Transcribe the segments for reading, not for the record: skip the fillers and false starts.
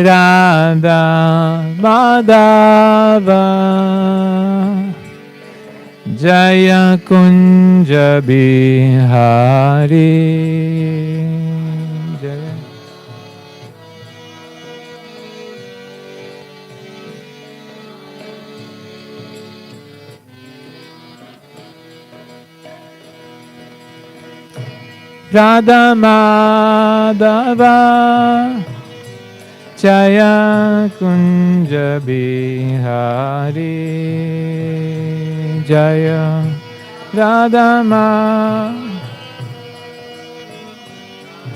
Radha Madhava Jaya Kunja Bihari Jaya. Radha Madhava Jaya Kunja Bihari Jaya Radha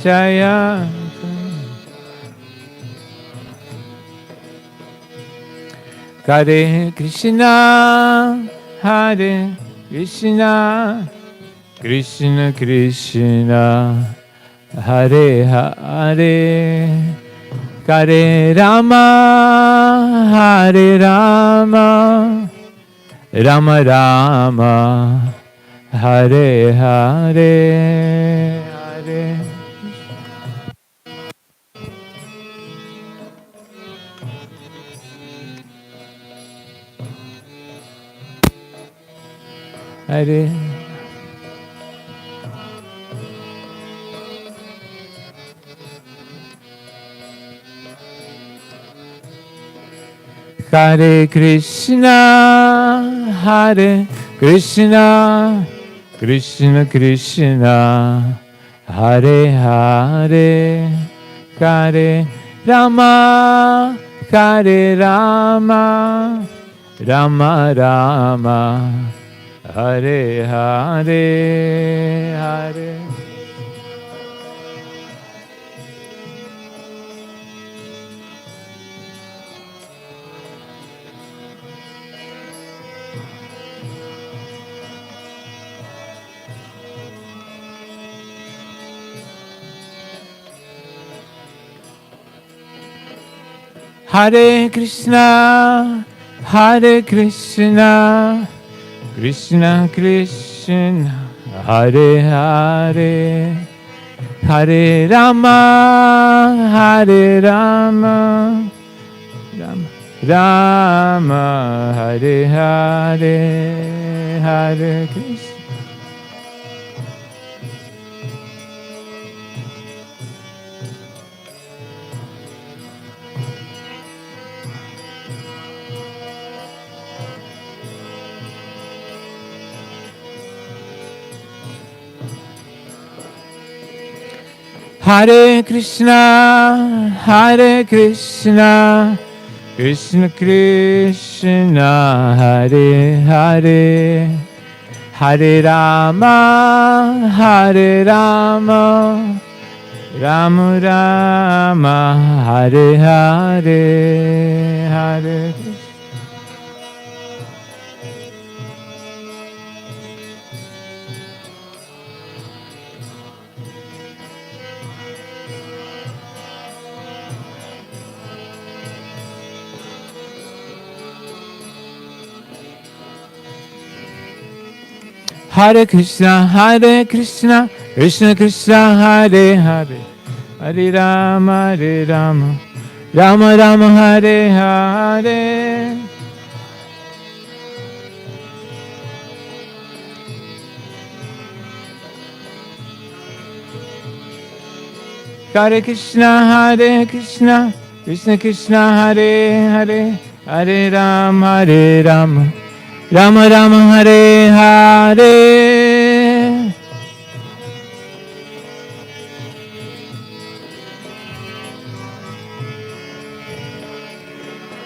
Jaya Hare Krishna Hare Krishna Krishna Krishna Hare Hare Hare Rama Hare Rama Rama Rama Hare Hare Hare Hare Hare Krishna Hare Krishna Krishna Krishna Hare Hare Hare Rama Hare Rama Rama Rama Hare Hare Hare Hare Krishna, Hare Krishna, Krishna Krishna, Hare Hare, Hare Rama, Hare Rama, Rama Rama, Hare Hare, Hare Krishna. Hare Krishna, Hare Krishna, Krishna Krishna, Hare Hare, Hare Rama, Hare Rama, Rama Rama, Hare Hare, Hare Krishna. Hare Krishna, Hare Krishna, Krishna Krishna, Hare Hare, Hare Rama, Hare Rama, Rama Rama, Hare Hare. Hare Krishna, Hare Krishna, Krishna Krishna, Hare Hare, Hare Rama, Hare Rama, Rama Rama, Hare Hare.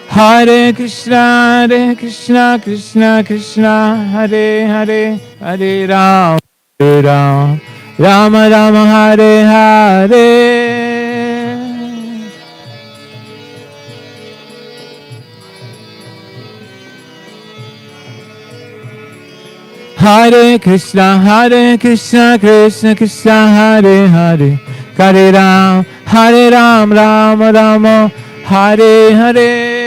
Hare Krishna, Hare Krishna, Krishna Krishna, Hare Hare, Hare Rama, Hare Rama, Rama Rama, Hare Hare. Hare Krishna, Krishna Krishna, Hare Hare, Hare Ram, Rama Rama, Hare Hare.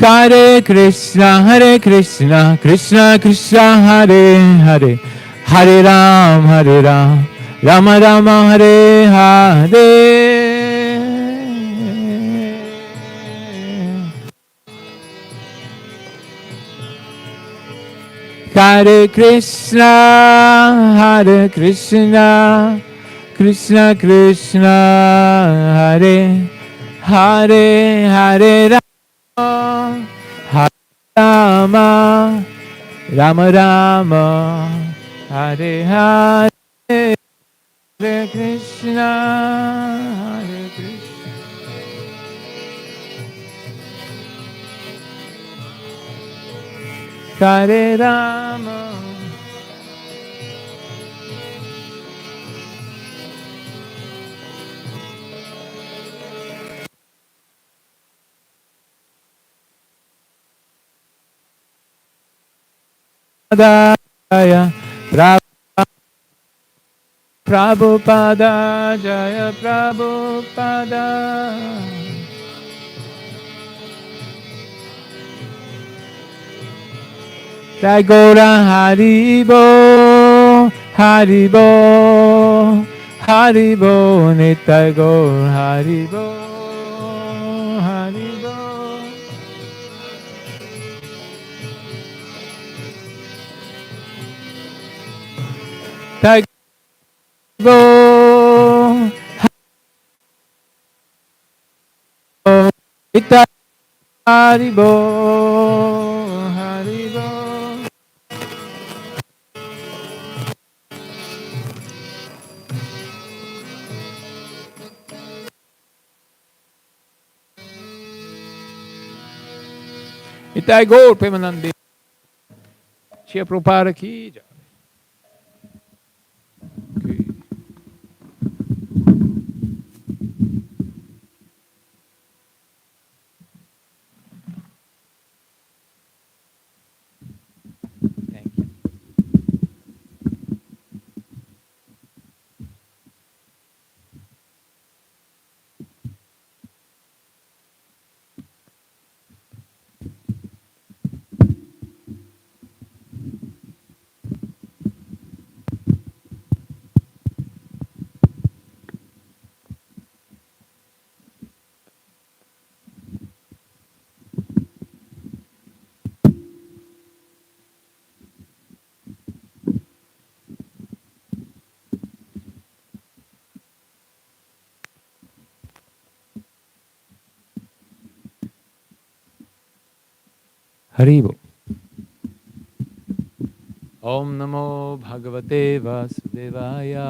Hare Krishna, Krishna Krishna, Hare Hare, Hare Ram, Rama Rama, Hare Hare. Hare Krishna, Krishna Krishna, Hare Hare, Hare Rama, Hare Rama, Rama Rama, Hare Hare, Hare Krishna, Hare Krishna. Hare Rama. Jaya Prabhupada, Jaya Prabhupada. Jai Gaura Haribo, Haribo, Haribo, Nitai Gaur Haribo, Haribo. Jai Gaur Haribo, Nitai Haribo, Haribo. Nitai Gaur Premanande. Shri Prabhupada ki jai. Okay. Thank you. Haribo. Om Namo Bhagavate Vasudevaya.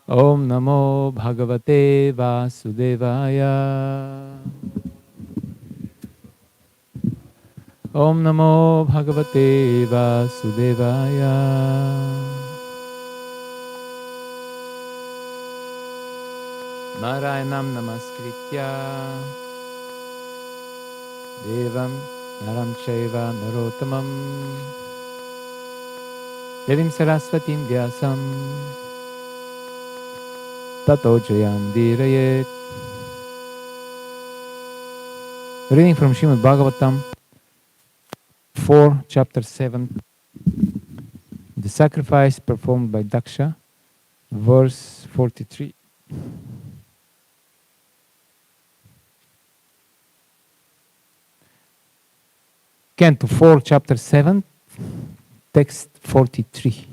Om Namo Bhagavate Vasudevaya. Om Namo Bhagavate Vasudevaya. Narayanam Namaskritya Devam Naram Chaiva Narottamam Devim Saraswatim Vyasam Tato Jayam Dirayet. Reading from Śrimad Bhāgavatam 4, chapter 7. The sacrifice performed by Daksha, verse 43. Canto 4, chapter 7, text 43.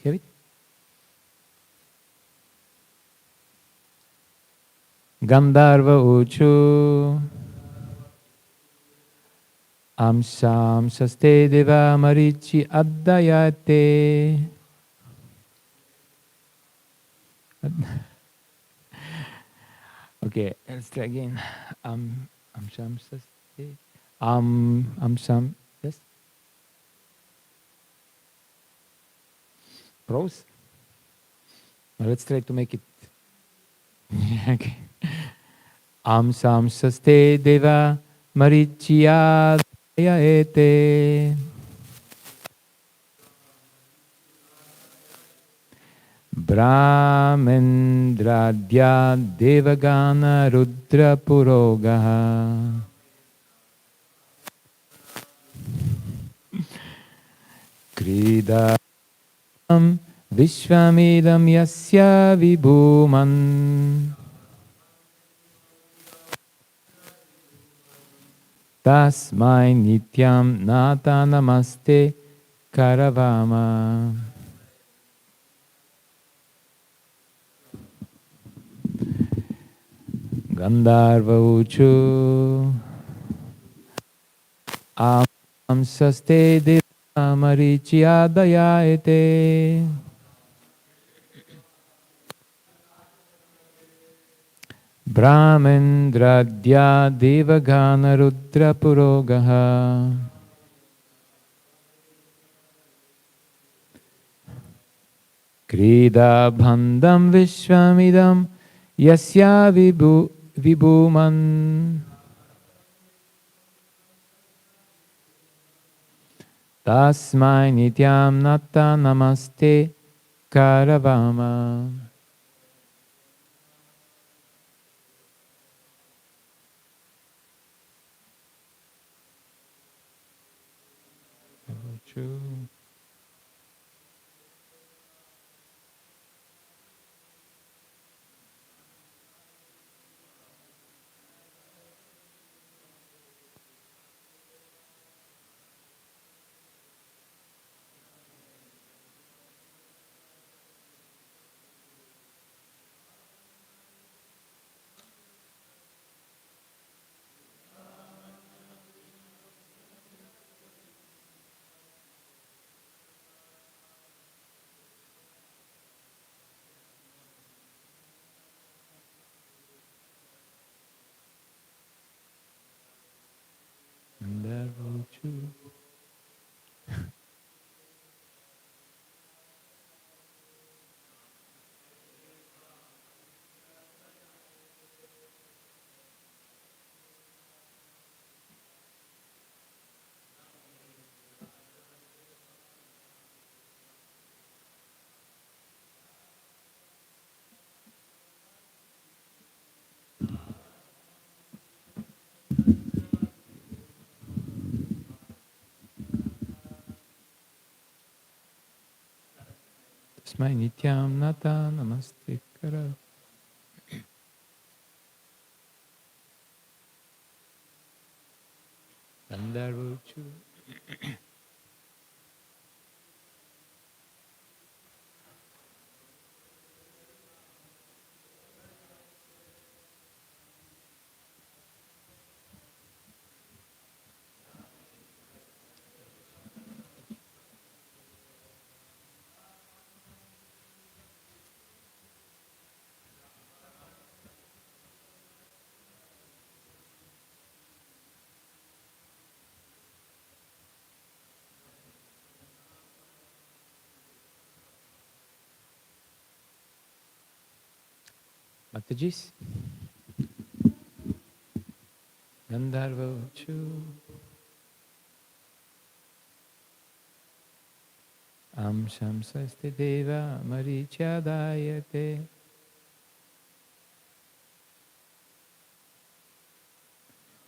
Hear it? Gandharva Uchu Amsham saste deva marichi addayate. Okay, let's try again. Amsham saste. Amsham. Yes. Prose. Now let's try to make it. Okay. Amsham saste deva marichi addayate. Brahmendradya devagana rudra purogaha. Kridam vishvamidam yasya vibhuman. Tasmai nityam nata namaste karavama. Gandharva uchu am saste deva marichi adayate. Brahmendradya devagana rudra purogaha. Krida bhandam vishvamidam yasya vibhuman. Tasmai nityam nata namaste karavama. True. Gandharva-chu. Tasmai nityam nata namaste karavama. Gandharva-chu. Matajis. Gandharva-chu. Amsham saste deva marichadayate.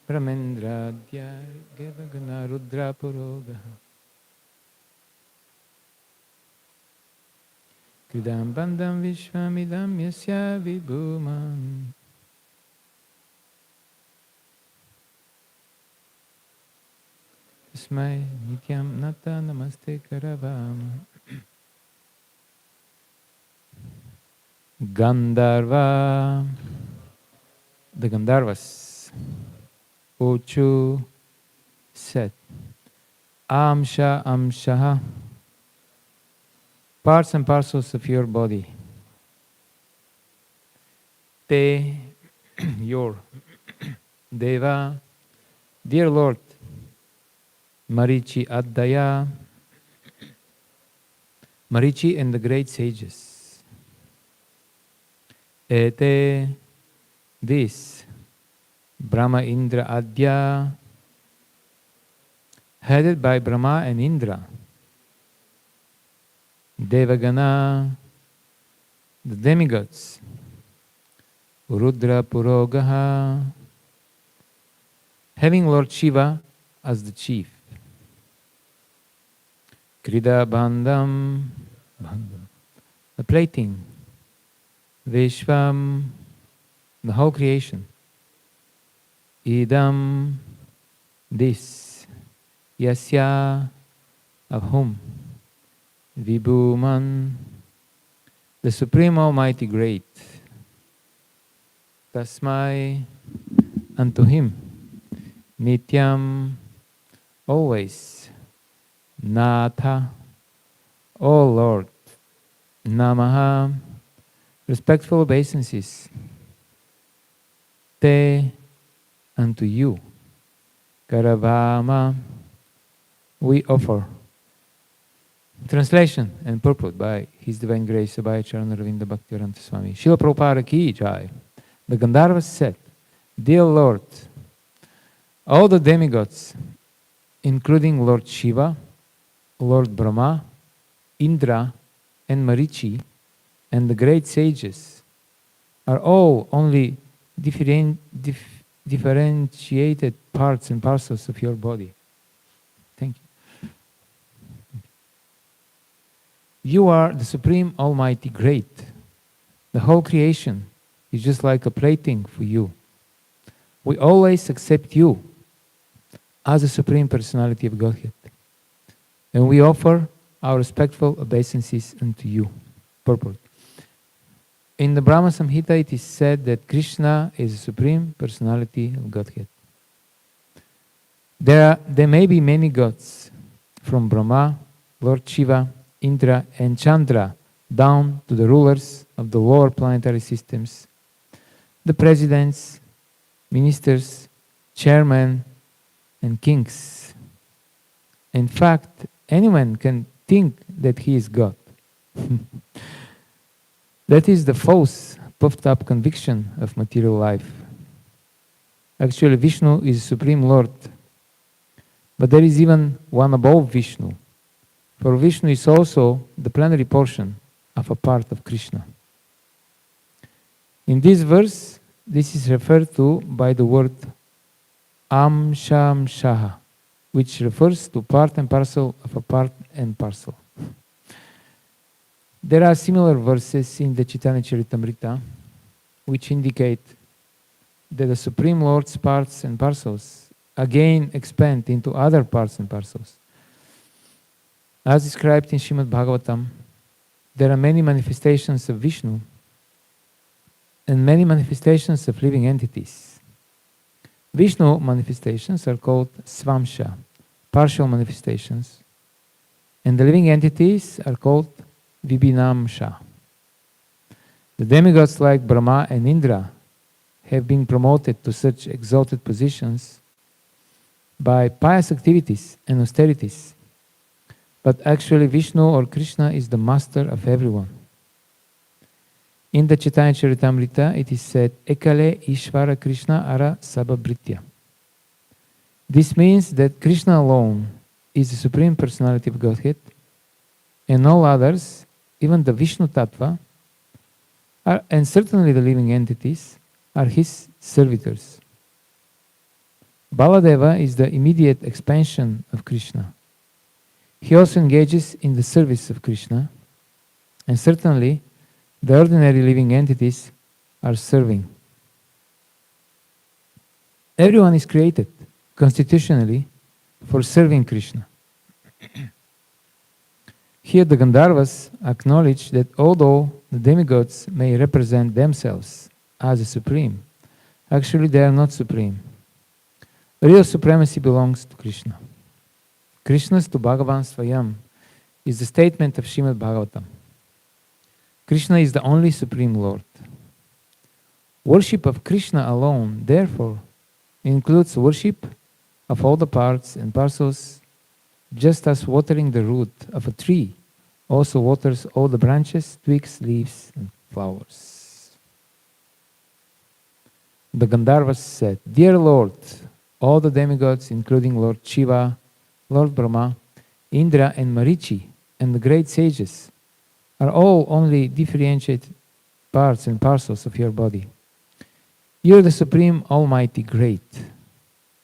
Brahmendradya devagana rudra purogaha. Kridam bandham vishvamidam yasya vibhuman. Tasmai nityam nata namaste karavama. Gandharva, the Gandharvas, Uchu, said, Amsha Amshaha, parts and parcels of your body. Te, your Deva, dear Lord, Marichi Addaya, Marichi and the great sages. Ete, this, Brahma Indra Adya, headed by Brahma and Indra. Devagana, the demigods. Rudra Purogaha, having Lord Shiva as the chief. Krida Bandham, the plating. Vishvam, the whole creation. Idam, this. Yasya, of whom. Vibhuman, the Supreme Almighty Great. Tasmai, unto him. Nityam, always. Natha, O Lord. Namaha, respectful obeisances. Te, unto you. Karavama, we offer. Translation and purport by His Divine Grace Abhay Charan Ravinda Bhaktivedanta Swami. Srila Prabhupada ki jai. The Gandharvas said, Dear Lord, all the demigods, including Lord Shiva, Lord Brahma, Indra, and Marichi, and the great sages, are all only differentiated parts and parcels of your body. Thank you. You are the Supreme Almighty Great. The whole creation is just like a plaything for you. We always accept you as the Supreme Personality of Godhead. And we offer our respectful obeisances unto you. Purport. In the Brahma Samhita it is said that Krishna is the Supreme Personality of Godhead. There may be many gods, from Brahma, Lord Shiva, Indra, and Chandra, down to the rulers of the lower planetary systems, the presidents, ministers, chairmen, and kings. In fact, anyone can think that he is God. That is the false, puffed up conviction of material life. Actually, Vishnu is Supreme Lord. But there is even one above Vishnu. For Vishnu is also the plenary portion of a part of Krishna. In this verse, this is referred to by the word Amshamshaha, which refers to part and parcel of a part and parcel. There are similar verses in the Chaitanya Charitamrita which indicate that the Supreme Lord's parts and parcels again expand into other parts and parcels. As described in Śrimad Bhāgavatam, there are many manifestations of Vishnu and many manifestations of living entities. Vishnu manifestations are called Svamsha, partial manifestations, and the living entities are called Vibhinamsha. The demigods like Brahma and Indra have been promoted to such exalted positions by pious activities and austerities. But actually Vishnu or Krishna is the master of everyone. In the Chaitanya Charitamrita it is said, Ekale Ishvara Krishna Ara Sabhabritya. This means that Krishna alone is the Supreme Personality of Godhead, and all others, even the Vishnu Tattva, and certainly the living entities, are his servitors. Baladeva is the immediate expansion of Krishna. He also engages in the service of Krishna, and certainly the ordinary living entities are serving. Everyone is created constitutionally for serving Krishna. Here the Gandharvas acknowledge that although the demigods may represent themselves as a supreme, actually they are not supreme. Real supremacy belongs to Krishna. Krishna's to Bhagavan Swayam is the statement of Śrimad Bhāgavatam. Krishna is the only Supreme Lord. Worship of Krishna alone, therefore, includes worship of all the parts and parcels, just as watering the root of a tree also waters all the branches, twigs, leaves, and flowers. The Gandharvas said, "Dear Lord, all the demigods, including Lord Shiva, Lord Brahma, Indra, and Marichi, and the great sages, are all only differentiated parts and parcels of your body. You are the Supreme Almighty Great.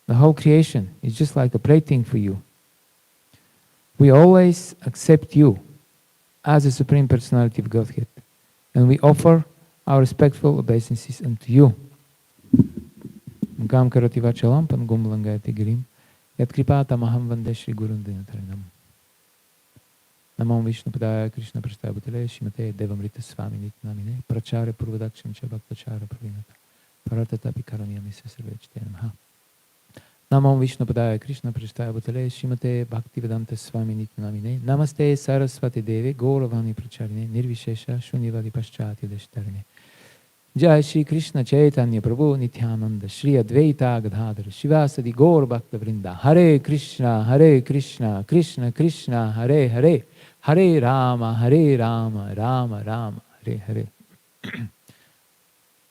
The whole creation is just like a plaything for you. We always accept you as the Supreme Personality of Godhead, and we offer our respectful obeisances unto you." Gam karoti vachalam pan gum langayati girim yat kripata maham vande shri gurun dinatarinam. Namo Vishnu Padaya Krishna Prastabhutale Shimate Devamrita Swami Nitnamine Prachare Purvadaksham Cha Bhaktachara Pravinata Paratatapi Karaniyami Sasarvechite Namaha. Namo Vishnu Padaya Krishna Prastabhutale Shimate Bhaktivedanta Swami Nitnamine Namaste Saraswati Devi Gauravani Pracharine Nirvishesha Shunyavadi Paschati Deshtarine. Jai Shri Krishna Chaitanya Prabhu Nityananda Shri Advaita Gadadhara Shivasadi Gaur Bhakta Vrinda Hare Krishna Krishna Krishna Hare Hare Hare Rama Rama Rama Hare Hare.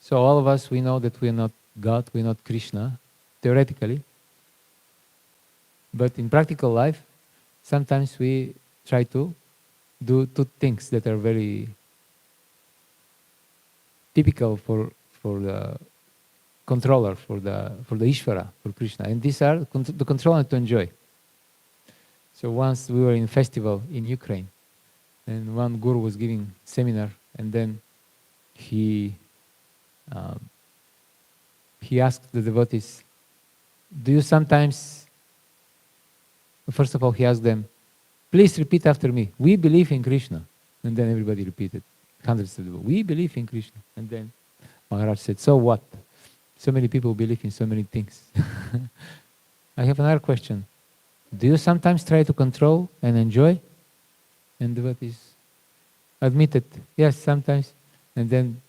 So all of us, we know that we are not God, we are not Krishna, theoretically. But in practical life, sometimes we try to do two things that are very typical for the controller, for the Ishvara, for Krishna. And these are the control and to enjoy. So once we were in a festival in Ukraine, and one guru was giving seminar, and then he asked the devotees, do you sometimes, first of all he asked them, please repeat after me, we believe in Krishna. And then everybody repeated, hundreds of people, we believe in Krishna. And then Maharaj said, so what? So many people believe in so many things. I have another question. Do you sometimes try to control and enjoy? And devotees admitted, yes, sometimes. And then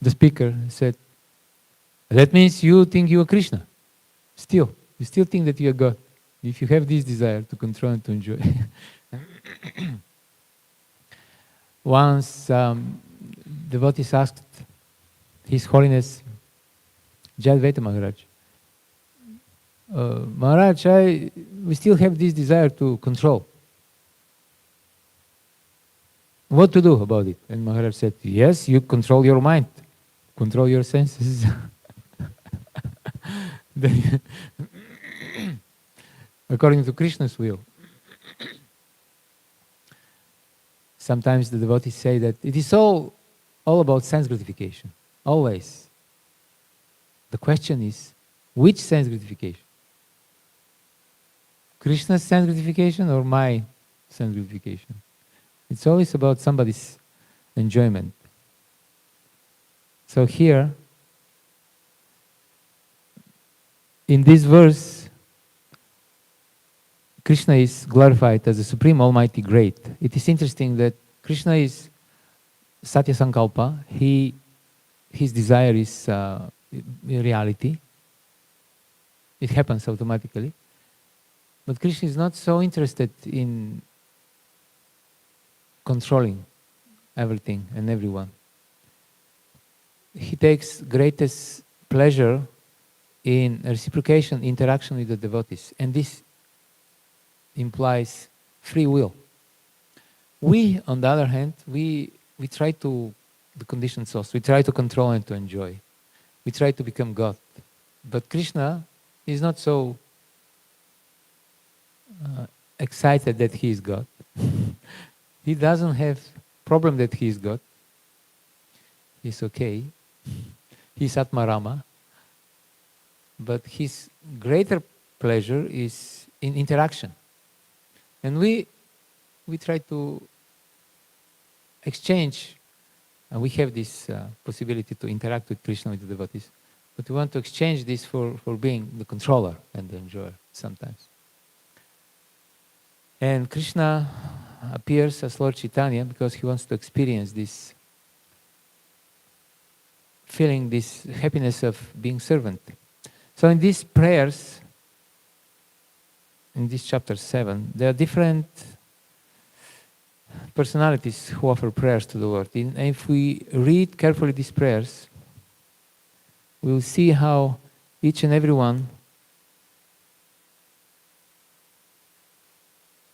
the speaker said, that means you think you are Krishna. Still, you still think that you are God. If you have this desire to control and to enjoy. Once devotees asked His Holiness Jayadvaita Maharaj, Maharaj, we still have this desire to control. What to do about it? And Maharaj said, yes, you control your mind, control your senses. According to Krishna's will. Sometimes the devotees say that it is all about sense gratification, always. The question is, which sense gratification? Krishna's sense gratification or my sense gratification? It's always about somebody's enjoyment. So here, in this verse, Krishna is glorified as the Supreme Almighty Great. It is interesting that Krishna is Satya Sankalpa. His desire is reality. It happens automatically. But Krishna is not so interested in controlling everything and everyone. He takes greatest pleasure in reciprocation, interaction with the devotees. And this implies free will. We, on the other hand, we try to, the conditioned souls, we try to control and to enjoy. We try to become God. But Krishna is not so excited that he is God. He doesn't have problem that he is God. He's okay. He's Atmarama. But his greater pleasure is in interaction. And we try to exchange, and we have this possibility to interact with Krishna, with the devotees. But we want to exchange this for being the controller and the enjoyer sometimes. And Krishna appears as Lord Chaitanya because he wants to experience this feeling, this happiness of being servant. So in these prayers, in this chapter 7, there are different personalities who offer prayers to the Lord. And if we read carefully these prayers, we will see how each and every one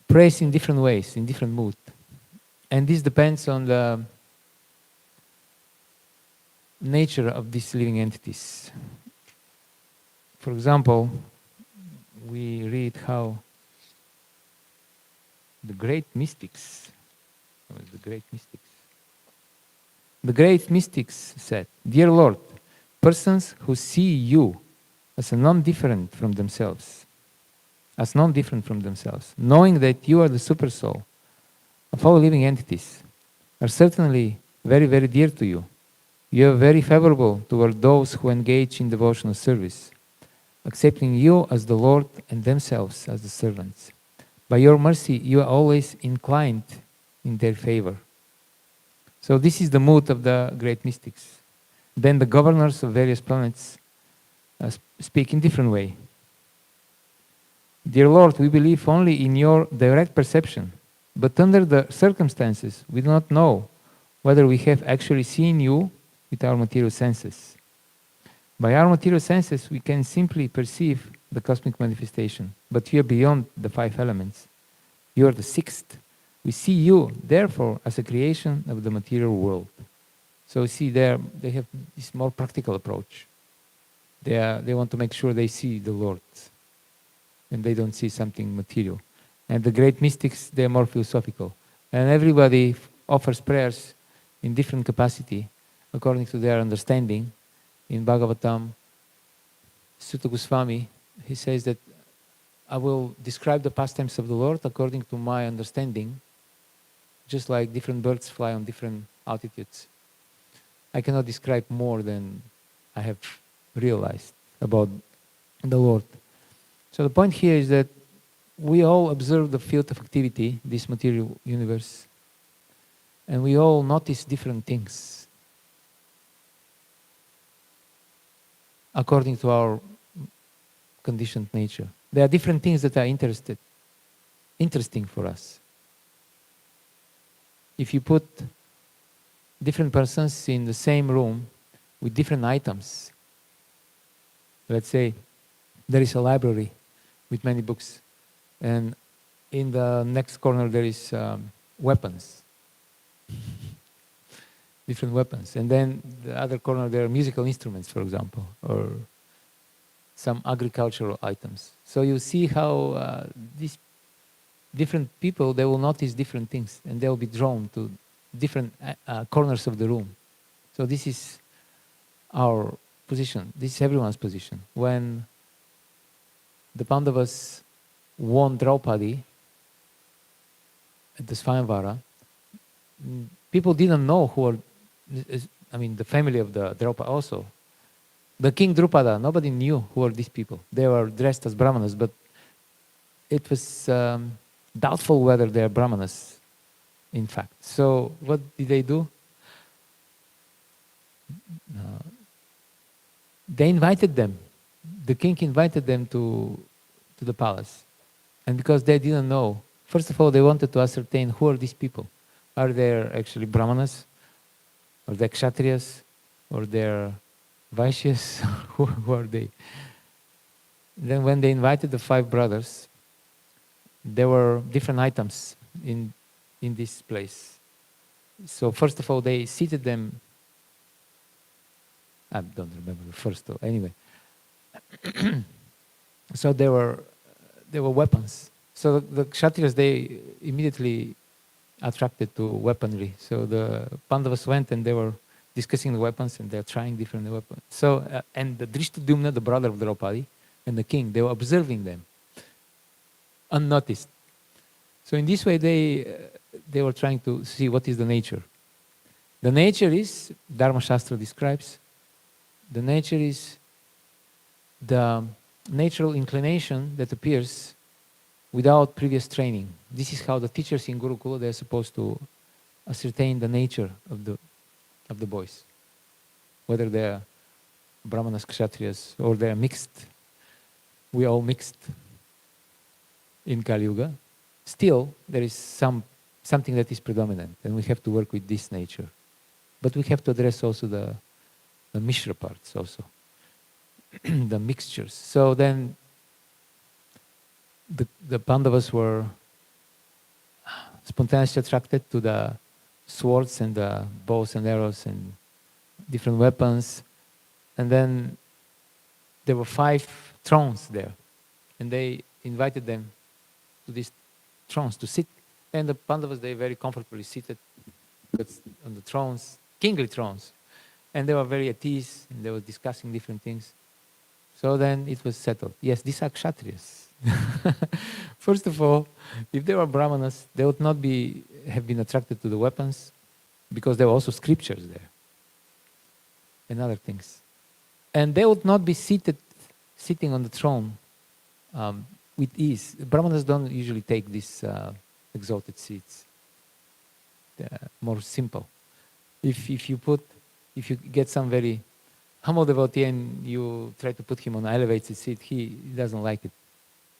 prays in different ways, in different mood. And this depends on the nature of these living entities. For example, we read how the great mystics said, "Dear Lord, persons who see you as non-different from themselves, knowing that you are the super soul of all living entities, are certainly very, very dear to you. You are very favorable toward those who engage in devotional service, accepting you as the Lord and themselves as the servants. By your mercy, you are always inclined in their favor." So this is the mood of the great mystics. Then the governors of various planets speak in different way. "Dear Lord, we believe only in your direct perception, but under the circumstances, we do not know whether we have actually seen you with our material senses. By our material senses, we can simply perceive the cosmic manifestation, but we are beyond the 5 elements. You are the 6th. We see you, therefore, as a creation of the material world." So see there, they have this more practical approach. They want to make sure they see the Lord, and they don't see something material. And the great mystics, they're more philosophical. And everybody offers prayers in different capacity, according to their understanding. In Bhāgavatam, Sutta Goswami, he says that I will describe the pastimes of the Lord according to my understanding, just like different birds fly on different altitudes. I cannot describe more than I have realized about the Lord. So the point here is that we all observe the field of activity, this material universe, and we all notice different things according to our conditioned nature. There are different things that are interesting for us. If you put different persons in the same room with different items, let's say there is a library with many books, and in the next corner there is weapons, different weapons, and then the other corner there are musical instruments, for example, or some agricultural items. So you see how these different people, they will notice different things, and they will be drawn to different corners of the room. So this is our position. This is everyone's position. When the Pandavas won Draupadi at the Svayamvara, people didn't know who were, the family of the Draupadi also. The king Drupada, nobody knew who were these people. They were dressed as brahmanas, but it was doubtful whether they are brahmanas, in fact. So what did they do? They invited them. The king invited them to the palace. And because they didn't know, first of all, they wanted to ascertain who are these people. Are they actually brahmanas? Are they kshatriyas? Or they're vaishyas? Who are they? Then when they invited the 5 brothers, there were different items in this place. So first of all, they seated them. I don't remember the first, anyway. So there were weapons. So the Kshatriyas, they immediately attracted to weaponry. So the Pandavas went and they were discussing the weapons, and they're trying different weapons. So, and the Drishtadyumna, the brother of Draupadi, and the king, they were observing them, unnoticed. So in this way, they were trying to see what is the nature. The nature is, Dharma Shastra describes, the nature is the natural inclination that appears without previous training. This is how the teachers in Gurukula, they're supposed to ascertain the nature of the boys, whether they're Brahmanas, Kshatriyas, or they're mixed. We all mixed in Kali Yuga. Still, there is something that is predominant, and we have to work with this nature. But we have to address also the Mishra parts also, the mixtures. So then the Pandavas were spontaneously attracted to the swords and the bows and arrows and different weapons. And then there were 5 thrones there. And they invited them to these thrones to sit. And the Pandavas, they very comfortably seated on the thrones, kingly thrones. And they were very at ease, and they were discussing different things. So then it was settled. Yes, these are Kshatriyas. First of all, if they were Brahmanas, they would not have been attracted to the weapons, because there were also scriptures there and other things. And they would not be sitting on the throne with ease. Brahmanas don't usually take these exalted seats. They're more simple. If you get some very humble devotee and you try to put him on an elevated seat, he doesn't like it.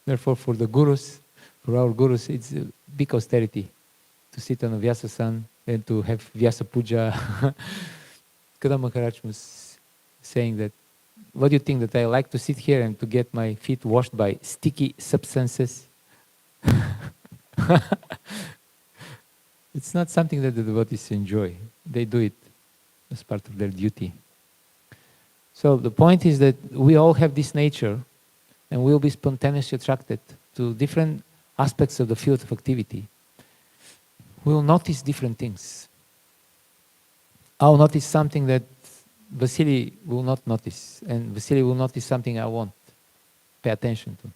Therefore, for the gurus, for our gurus, it's a big austerity to sit on a Vyasasan and to have Vyasa Puja. Kadam Maharaj was saying that, what do you think, that I like to sit here and to get my feet washed by sticky substances? It's not something that the devotees enjoy. They do it as part of their duty. So the point is that we all have this nature, and we'll be spontaneously attracted to different aspects of the field of activity. We will notice different things. I'll notice something that Vasily will not notice, and Vasily will notice something I won't pay attention to.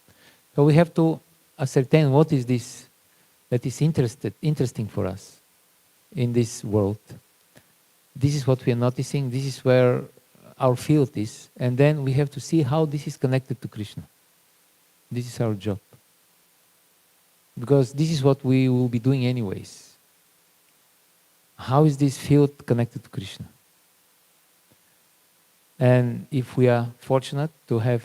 So we have to ascertain what is this that is interesting for us in this world. This is what we are noticing, this is where our field is, and then we have to see how this is connected to Krishna. This is our job. Because this is what we will be doing anyways. How is this field connected to Krishna? And if we are fortunate to have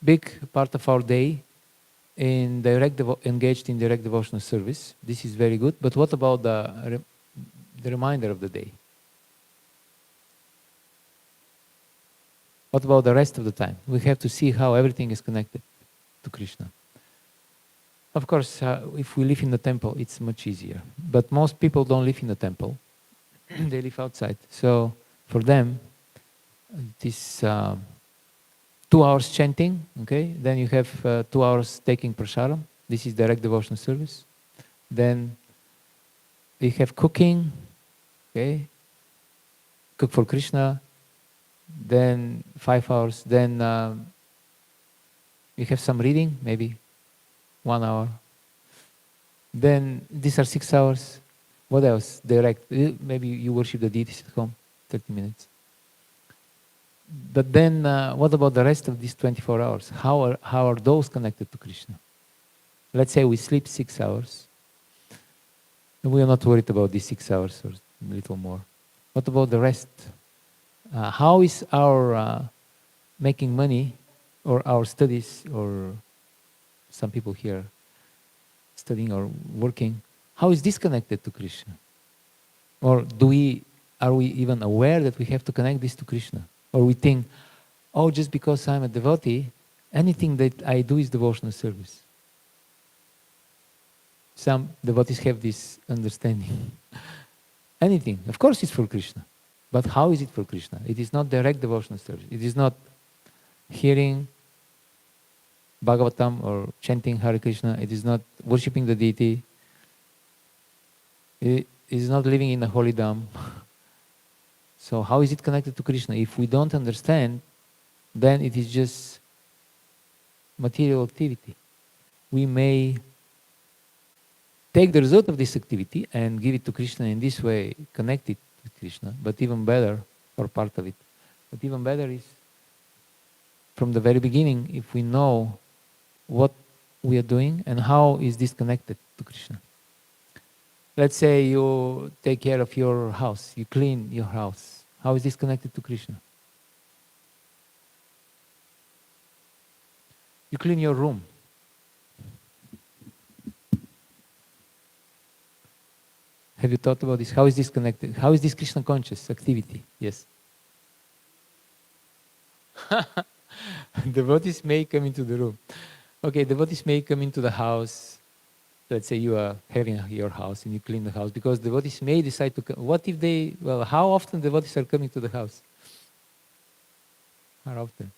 big part of our day engaged in direct devotional service, this is very good. But what about the remainder of the day? What about the rest of the time? We have to see how everything is connected to Krishna. Of course, if we live in the temple, it's much easier. But most people don't live in the temple. They live outside. So for them, this 2 hours chanting, okay? Then you have 2 hours taking prasadam. This is direct devotional service. Then you have cooking, okay? Cook for Krishna. Then 5 hours. Then you have some reading, maybe 1 hour. Then these are 6 hours. What else? Direct. Maybe you worship the deities at home, 30 minutes. But then what about the rest of these 24 hours? How are those connected to Krishna? Let's say we sleep 6 hours. And we are not worried about these 6 hours or a little more. What about the rest? How is our making money, or our studies, or some people here studying or working, how is this connected to Krishna? Or are we even aware that we have to connect this to Krishna? Or we think, oh, just because I'm a devotee, anything that I do is devotional service. Some devotees have this understanding. Anything, of course it's for Krishna. But how is it for Krishna? It is not direct devotional service. It is not hearing Bhāgavatam or chanting Hare Krishna. It is not worshipping the deity. It is not living in a holy dham. So how is it connected to Krishna? If we don't understand, then it is just material activity. We may take the result of this activity and give it to Krishna in this way, connect it with Krishna, but even better, or part of it. But even better is from the very beginning if we know what we are doing and how is this connected to Krishna. Let's say you take care of your house, you clean your house. How is this connected to Krishna? You clean your room. Have you thought about this? How is this connected? How is this Krishna conscious activity? Yes. Devotees may come into the room. Okay, devotees may come into the house. Let's say you are having your house and you clean the house because devotees may decide to come. What if they, well, how often devotees are coming to the house? How often?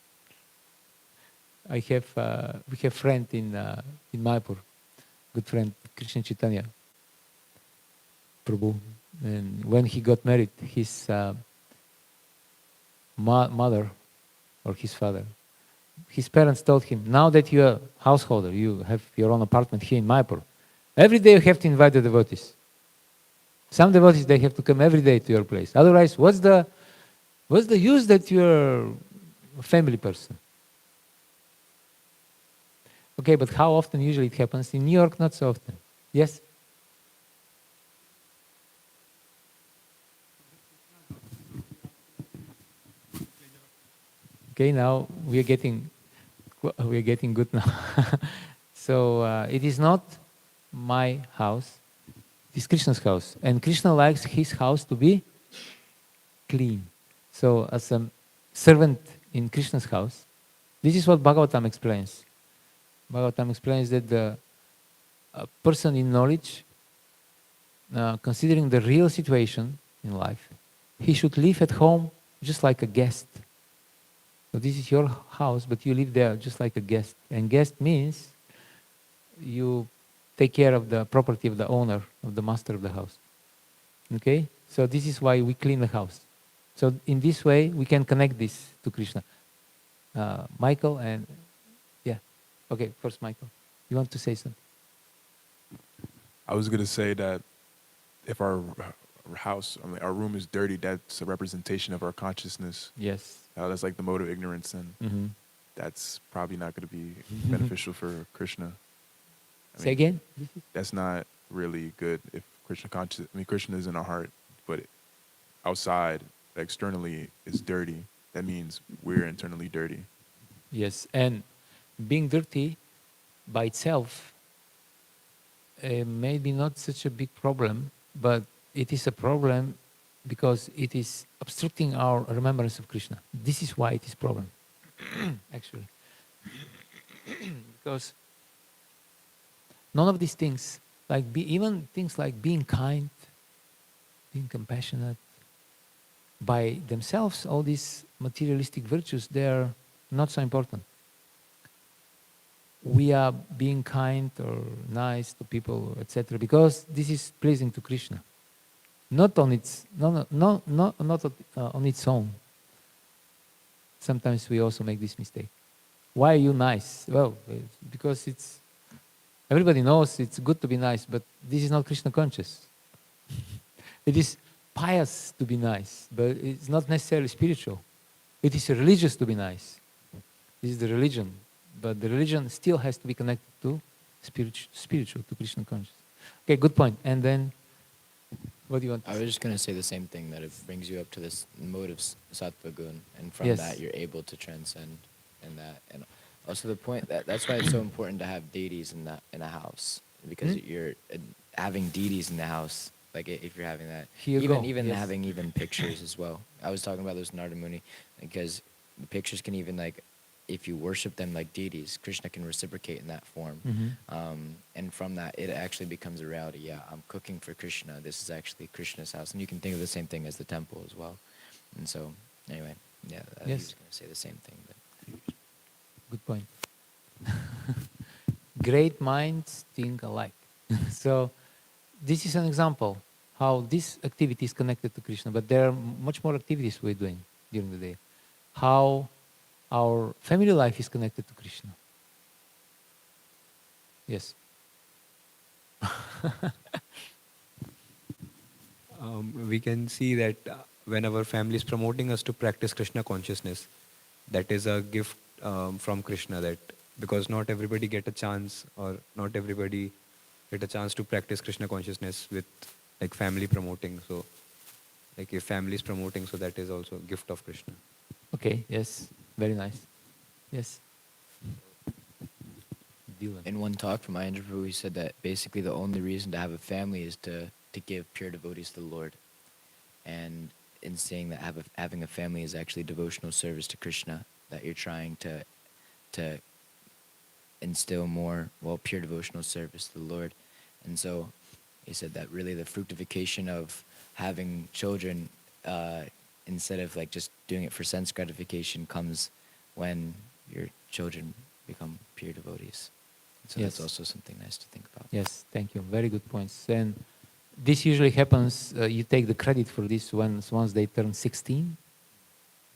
We have a friend in Mayapur, good friend, Krishna Chaitanya Prabhu. And when he got married, his mother or his father, his parents told him, now that you are a householder, you have your own apartment here in Mayapur, every day you have to invite the devotees. Some devotees, they have to come every day to your place. Otherwise, what's the use that you're a family person? Okay, but how often usually it happens? In New York, not so often. Yes? Okay, now we are getting good now. So it is not my house, it is Krishna's house. And Krishna likes his house to be clean. So as a servant in Krishna's house, this is what Bhāgavatam explains. Bhāgavatam explains that the person in knowledge, considering the real situation in life, he should live at home just like a guest. So this is your house, but you live there just like a guest. And guest means you take care of the property of the owner, of the master of the house. Okay? So this is why we clean the house. So in this way, we can connect this to Krishna. Michael and... Yeah. Okay, first Michael. You want to say something? I was going to say that if our house, our room is dirty, that's a representation of our consciousness. Yes. That's like the mode of ignorance, and that's probably not going to be beneficial for Krishna. Say again? That's not really good if Krishna is in our heart, but outside, externally, is dirty. That means we're internally dirty. Yes, and being dirty by itself may be not such a big problem, but it is a problem because it is obstructing our remembrance of Krishna. This is why it is a problem, actually. Because none of these things, even things like being kind, being compassionate, by themselves, all these materialistic virtues, they are not so important. We are being kind or nice to people, etc., because this is pleasing to Krishna. Not on its on its own. Sometimes we also make this mistake. Why are you nice? Well, because everybody knows it's good to be nice, but this is not Krishna conscious. It is pious to be nice, but it's not necessarily spiritual. It is religious to be nice. This is the religion, but the religion still has to be connected to spiritual, to Krishna conscious. Okay, good point. And then, what do you want to say? I was just going to say the same thing, that it brings you up to this mode of sattva gun, and from Yes. that you're able to transcend in that. And also the point that's why it's so important to have deities in a house, because you're having deities in the house. Like if you're having that, Here you even go. Yes. having even pictures as well. I was talking about this Narada Muni, because the pictures can even, like, if you worship them like deities, Krishna can reciprocate in that form. And from that, it actually becomes a reality. Yeah, I'm cooking for Krishna. This is actually Krishna's house. And you can think of the same thing as the temple as well. And so, anyway, yeah, I was going to say the same thing. But. Good point. Great minds think alike. So, this is an example how this activity is connected to Krishna, but there are much more activities we're doing during the day. How our family life is connected to Krishna. Yes. We can see that when our family is promoting us to practice Krishna consciousness, that is a gift from Krishna, that because not everybody get a chance, or not everybody get a chance to practice Krishna consciousness with like family promoting. So like if family is promoting, so that is also a gift of Krishna. Okay, yes, very nice. Yes. Dylan. In one talk from Mahendra Prabhu, he said that basically the only reason to have a family is to give pure devotees to the Lord. And in saying that having a family is actually devotional service to Krishna, that you're trying to instill more, pure devotional service to the Lord. And so he said that really the fructification of having children, instead of like just doing it for sense gratification, comes when your children become pure devotees. So Yes. that's also something nice to think about. Yes, thank you. Very good points. And this usually happens, you take the credit for this once they turn 16,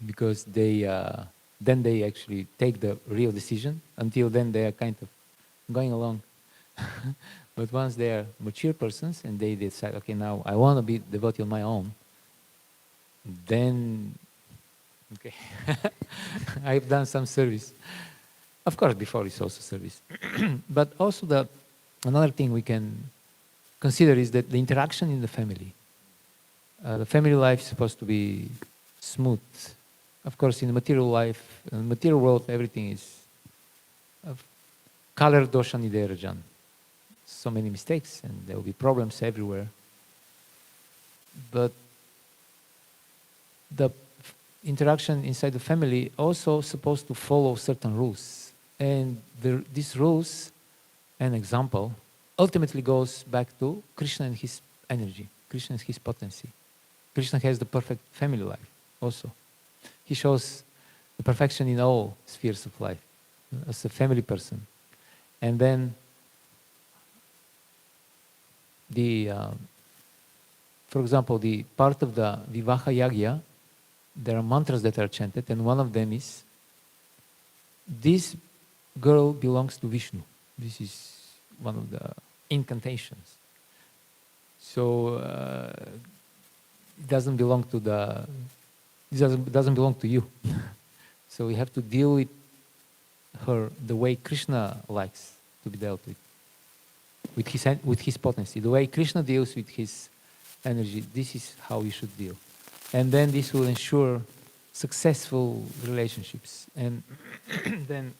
because then they actually take the real decision. Until then, they are kind of going along. But once they are mature persons and they decide, okay, now I want to be devotee on my own, then, okay, I've done some service. Of course, before it's also service. But also another thing we can consider is that the interaction in the family. The family life is supposed to be smooth. Of course, in the material life, in the material world, everything is color dosha niderajan. So many mistakes, and there will be problems everywhere. But the interaction inside the family also supposed to follow certain rules. And these rules, an example, ultimately goes back to Krishna and his energy, Krishna and his potency. Krishna has the perfect family life also. He shows the perfection in all spheres of life as a family person. And then for example, the part of the Vivaha Yagya, there are mantras that are chanted, and one of them is, this girl belongs to Vishnu. This is one of the incantations. So it doesn't belong to doesn't belong to you. So we have to deal with her the way Krishna likes to be dealt with his potency. The way Krishna deals with his energy, this is how we should deal. And then this will ensure successful relationships. And then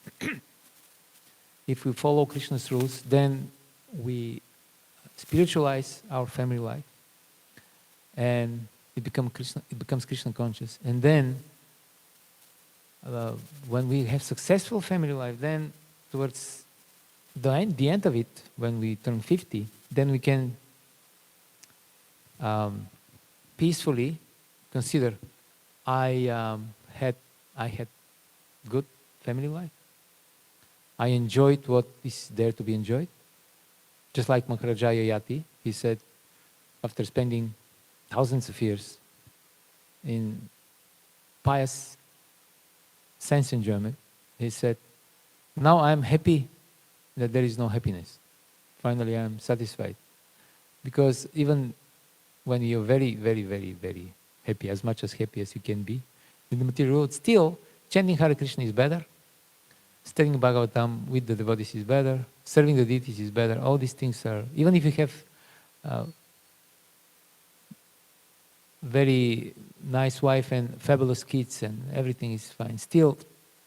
if we follow Krishna's rules, then we spiritualize our family life, and it becomes Krishna conscious. And then when we have successful family life, then towards the end of it, when we turn 50, then we can peacefully consider, I had good family life. I enjoyed what is there to be enjoyed. Just like Maharaja Yayati, he said, after spending thousands of years in pious sense enjoyment, he said, now I'm happy that there is no happiness. Finally, I'm satisfied. Because even when you're very, very, very, very happy, as much as happy as you can be, in the material world, still, chanting Hare Krishna is better, studying Bhāgavatam with the devotees is better, serving the deities is better. All these things are, even if you have very nice wife and fabulous kids and everything is fine, still,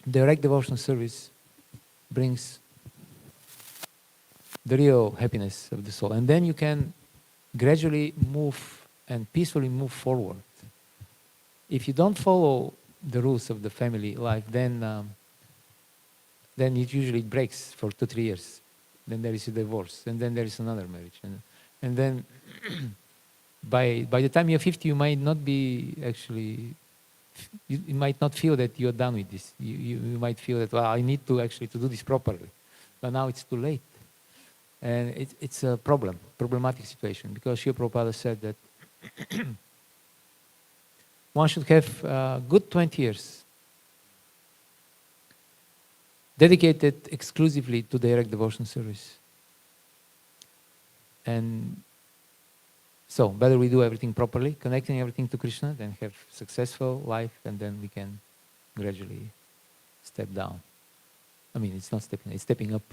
direct devotional service brings the real happiness of the soul. And then you can gradually move and peacefully move forward. If you don't follow the rules of the family life, then it usually breaks for 2-3 years. Then there is a divorce, and then there is another marriage. And then by the time you're 50, you might not be actually, you might not feel that you're done with this. You might feel that, well, I need to actually to do this properly. But now it's too late. And it's a problematic situation, because Srila Prabhupada said that one should have good 20 years dedicated exclusively to direct devotion service. And so, better we do everything properly, connecting everything to Krishna, then have successful life, and then we can gradually step down. I mean, it's not stepping, it's stepping up.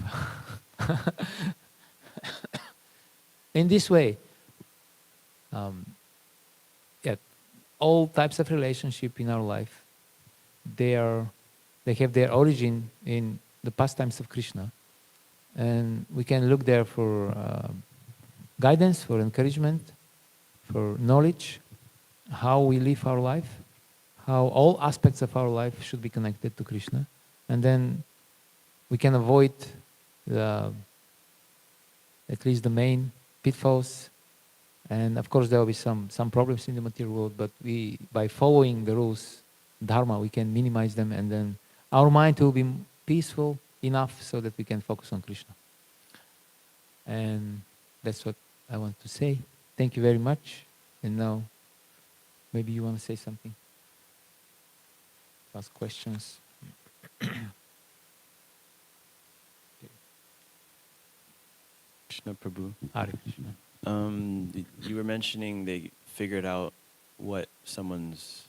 In this way, yeah, all types of relationship in our life, they have their origin in the pastimes of Krishna, and we can look there for guidance, for encouragement, for knowledge, how we live our life, how all aspects of our life should be connected to Krishna, and then we can avoid at least the main pitfalls. And of course there will be some problems in the material world, but by following the rules, dharma, we can minimize them, and then our mind will be peaceful enough so that we can focus on Krishna. And that's what I want to say. Thank you very much. And now, maybe you want to say something? Ask questions. Krishna Prabhu. Hare Krishna. You were mentioning they figured out what someone's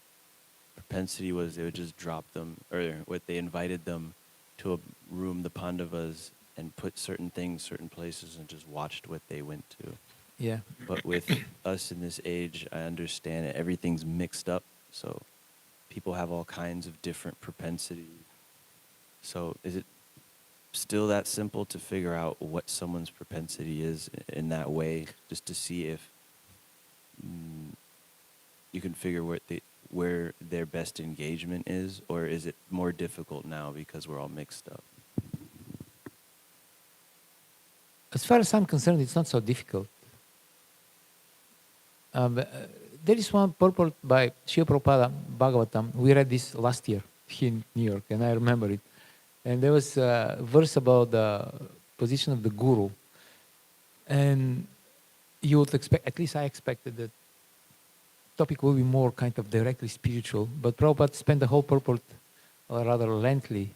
propensity was. They would just drop them, or what they invited them to a room, the Pandavas, and put certain things, certain places, and just watched what they went to. Yeah. But with us in this age, I understand that everything's mixed up. So people have all kinds of different propensities. So is it still that simple to figure out what someone's propensity is in that way, just to see if you can figure where their best engagement is, or is it more difficult now because we're all mixed up? As far as I'm concerned, it's not so difficult. There is one purport by Srila Prabhupada, Bhāgavatam. We read this last year here in New York, and I remember it. And there was a verse about the position of the guru. And you would expect, at least I expected, that topic will be more kind of directly spiritual. But Prabhupada spent the whole purport, or rather lengthy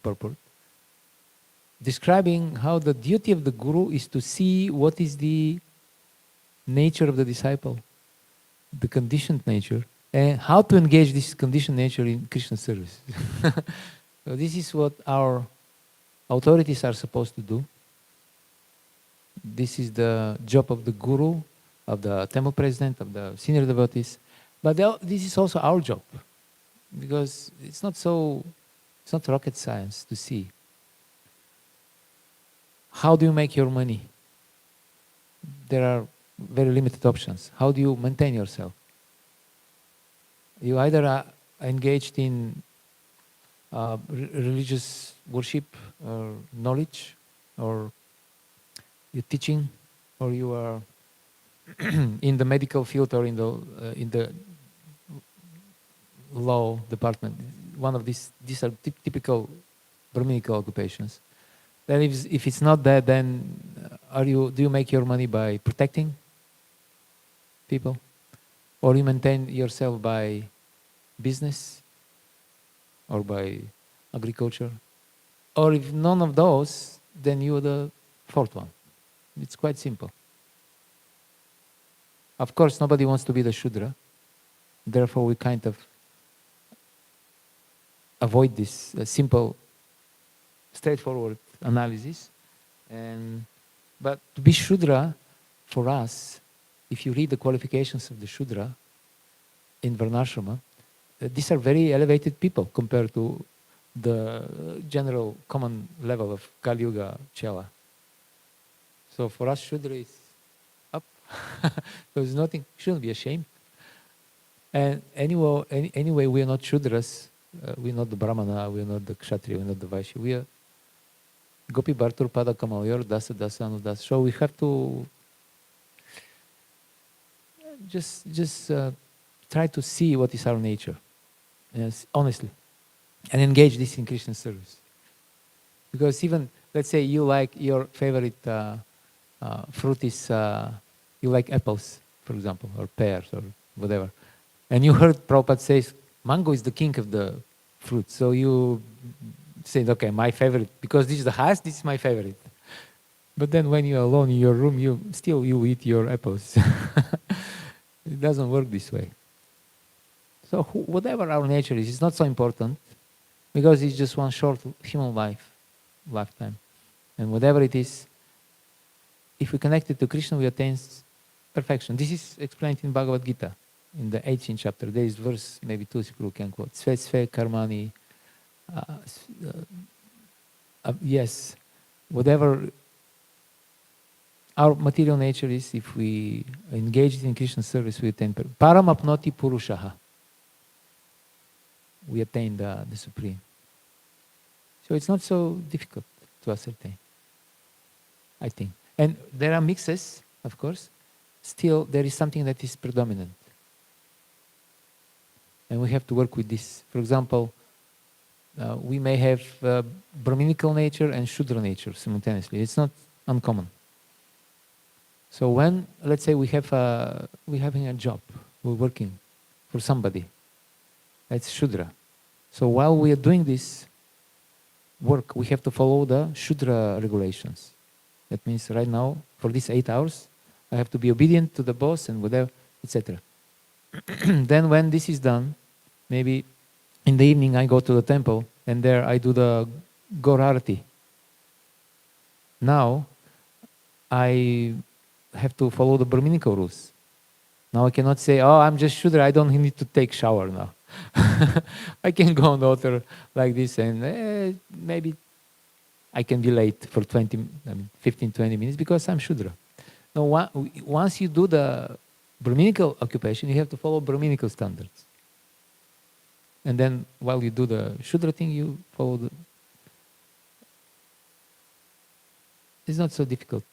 purport, describing how the duty of the guru is to see what is the nature of the disciple, the conditioned nature, and how to engage this conditioned nature in Krishna service. So this is what our authorities are supposed to do. This is the job of the guru, of the temple president, of the senior devotees. But this is also our job, because it's not rocket science to see. How do you make your money? There are very limited options. How do you maintain yourself? You either are engaged in religious worship or knowledge, or you're teaching, or you are in the medical field, or in the law department. One of these are typical Brahminical occupations. Then if it's not that, then do you make your money by protecting people, or you maintain yourself by business, or by agriculture? Or if none of those, then you're the fourth one. It's quite simple. Of course, nobody wants to be the Shudra. Therefore, we kind of avoid this simple, straightforward analysis. But to be Shudra, for us, if you read the qualifications of the Shudra in Varnashrama, these are very elevated people compared to the general common level of Kali Yuga Chela. So for us, Shudra is up. There's nothing, shouldn't be ashamed. And anyway, we are not Shudras. We're not the Brahmana, we're not the Kshatriya, we're not the Vaishya. We are Gopi Bhartur Pada Kamalyor, Dasa Dasa Anudas. So we have to just try to see what is our nature, yes, honestly, and engage this in Krishna service. Because even, let's say you like your favorite fruit is, you like apples, for example, or pears, or whatever. And you heard Prabhupada says, mango is the king of the fruit. So you say, okay, my favorite, because this is the highest, this is my favorite. But then when you're alone in your room, you eat your apples. It doesn't work this way. So whatever our nature is, it's not so important. because it's just one short human lifetime. And whatever it is, if we connect it to Krishna, we attain perfection. This is explained in Bhagavad Gita, in the 18th chapter. There is verse, maybe Tulsi Prabhu can quote, Sve Sve Karmani. Yes, whatever our material nature is, if we engage in Krishna service, we attain Paramapnoti Purushaha. We attain the Supreme. So it's not so difficult to ascertain, I think. And there are mixes, of course. Still, there is something that is predominant. And we have to work with this. For example, we may have Brahminical nature and Shudra nature simultaneously. It's not uncommon. So when, let's say, we're having a job, we're working for somebody, that's Shudra. So while we are doing this work, we have to follow the Shudra regulations. That means right now, for these 8 hours, I have to be obedient to the boss and whatever, etc. Then when this is done, maybe in the evening I go to the temple and there I do the Gaurarati. Now I have to follow the Brahminical rules. Now I cannot say, oh, I'm just Shudra, I don't need to take shower now. I can go on the altar like this and maybe I can be late for 15, 20 minutes because I'm Shudra. Now, once you do the Brahminical occupation, you have to follow Brahminical standards. And then while you do the Shudra thing, you follow the... It's not so difficult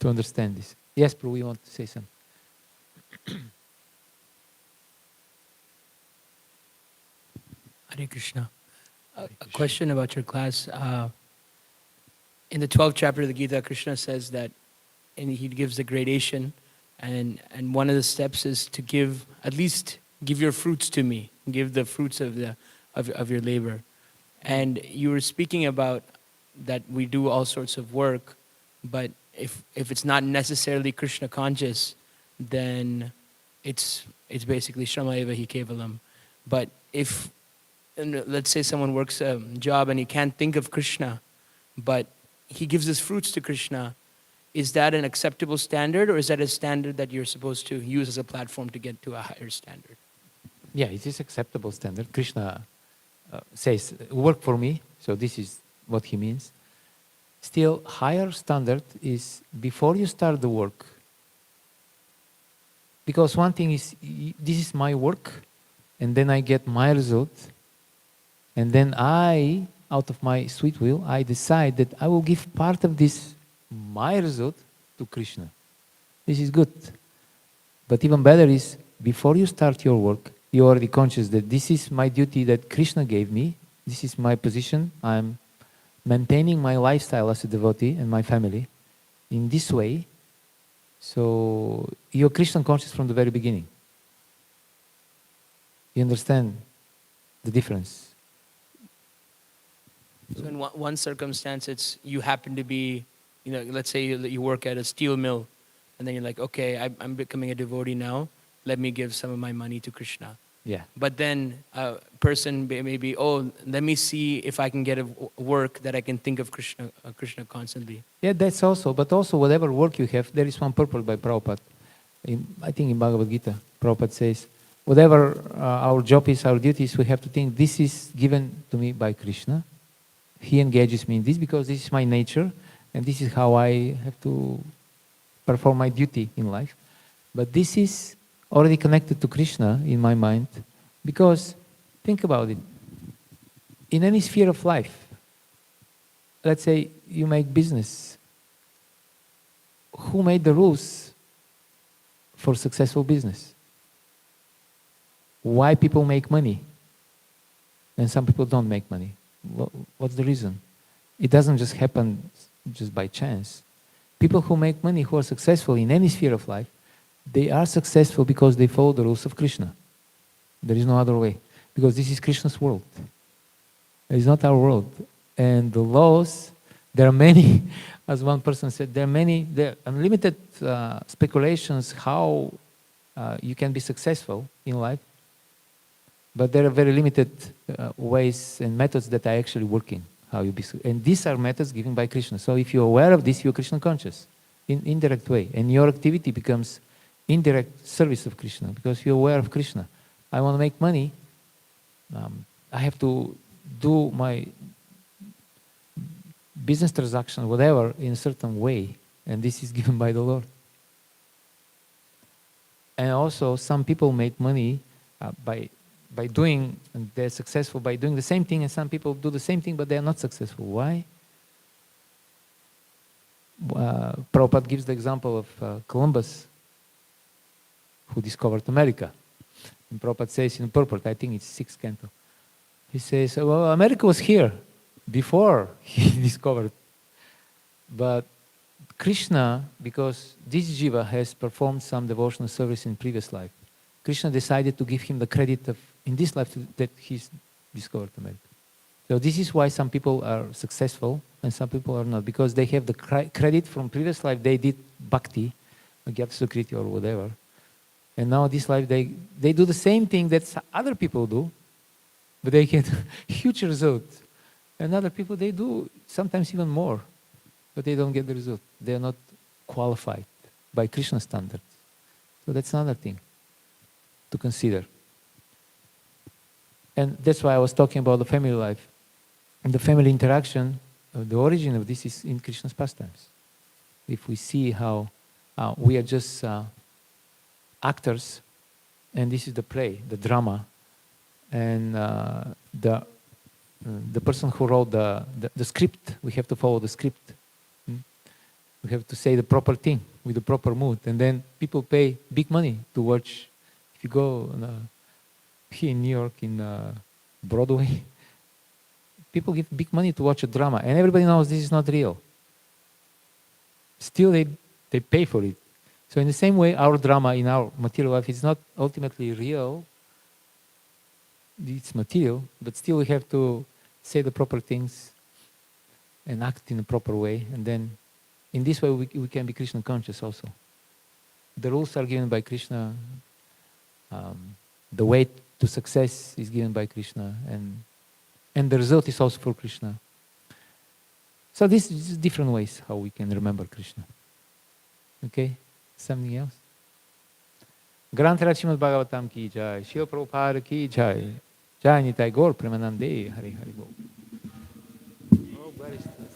to understand this. Yes, Prabhu, we want to say something. Hare Krishna. A question about your class. In the 12th chapter of the Gita, Krishna says that, and he gives the gradation, and one of the steps is to give your fruits to me, give the fruits of your labor. And you were speaking about that we do all sorts of work, but if it's not necessarily Krishna conscious, then it's basically Shrama eva hi kevalam. But if, let's say someone works a job and he can't think of Krishna, but he gives his fruits to Krishna, is that an acceptable standard, or is that a standard that you're supposed to use as a platform to get to a higher standard? Yeah, it is acceptable standard. Krishna says, work for me, so this is what he means. Still, higher standard is before you start the work. Because one thing is, this is my work, and then I get my result, and then I, out of my sweet will, I decide that I will give part of this, my result, to Krishna. This is good. But even better is, before you start your work, you're already conscious that this is my duty that Krishna gave me, this is my position, I'm maintaining my lifestyle as a devotee and my family in this way. So you're Krishna conscious from the very beginning. You understand the difference? So in one circumstance, it's you happen to be, let's say you work at a steel mill, and then you're like, okay, I'm becoming a devotee now, let me give some of my money to Krishna. Yeah. But then a person may be, let me see if I can get a work that I can think of Krishna constantly. Yeah, that's also, but also whatever work you have, there is one purpose by Prabhupada. I think in Bhagavad Gita, Prabhupada says, whatever our job is, our duties, we have to think, this is given to me by Krishna. He engages me in this because this is my nature, and this is how I have to perform my duty in life. But this is already connected to Krishna in my mind, because think about it. In any sphere of life, let's say you make business. Who made the rules for successful business? Why people make money and some people don't make money? What's the reason? It doesn't just happen just by chance. People who make money, who are successful in any sphere of life, they are successful because they follow the rules of Krishna. There is no other way. Because this is Krishna's world. It is not our world. And the laws, there are many, as one person said, there are unlimited speculations how you can be successful in life. But there are very limited ways and methods that are actually working. How you be, and these are methods given by Krishna. So if you're aware of this, you're Krishna conscious in indirect way, and your activity becomes indirect service of Krishna because you're aware of Krishna. I want to make money. I have to do my business transaction, whatever, in a certain way, and this is given by the Lord. And also, some people make money by doing, and they're successful by doing the same thing, and some people do the same thing, but they are not successful. Why? Prabhupada gives the example of Columbus, who discovered America. And Prabhupada says in purport, I think it's 6th canto, he says, well, America was here before he discovered. But Krishna, because this jiva has performed some devotional service in previous life, Krishna decided to give him the credit of, in this life, that he's discovered America. So this is why some people are successful and some people are not, because they have the credit from previous life. They did bhakti, Gyata Sukriti or whatever. And now this life, they do the same thing that other people do, but they get huge results. And other people, they do sometimes even more, but they don't get the result. They are not qualified by Krishna standards. So that's another thing to consider. And that's why I was talking about the family life. And the family interaction, the origin of this is in Krishna's pastimes. If we see how we are just actors, and this is the play, the drama, and the person who wrote the script, we have to follow the script. We have to say the proper thing with the proper mood, and then people pay big money to watch. If you go here in New York, in Broadway, people give big money to watch a drama, and everybody knows this is not real. Still, they pay for it. So in the same way, our drama in our material life is not ultimately real. It's material, but still we have to say the proper things and act in a proper way, and then in this way we can be Krishna conscious also. The rules are given by Krishna. The way to success is given by Krishna, and the result is also for Krishna. So this is different ways how we can remember Krishna. Okay? Something else? Granthara Śrimad Bhāgavatam ki jai, Śrīla Prabhupada ki jai, Jai Nitai Gaur Premanande, Hari Hari Bol. Oh, where is this?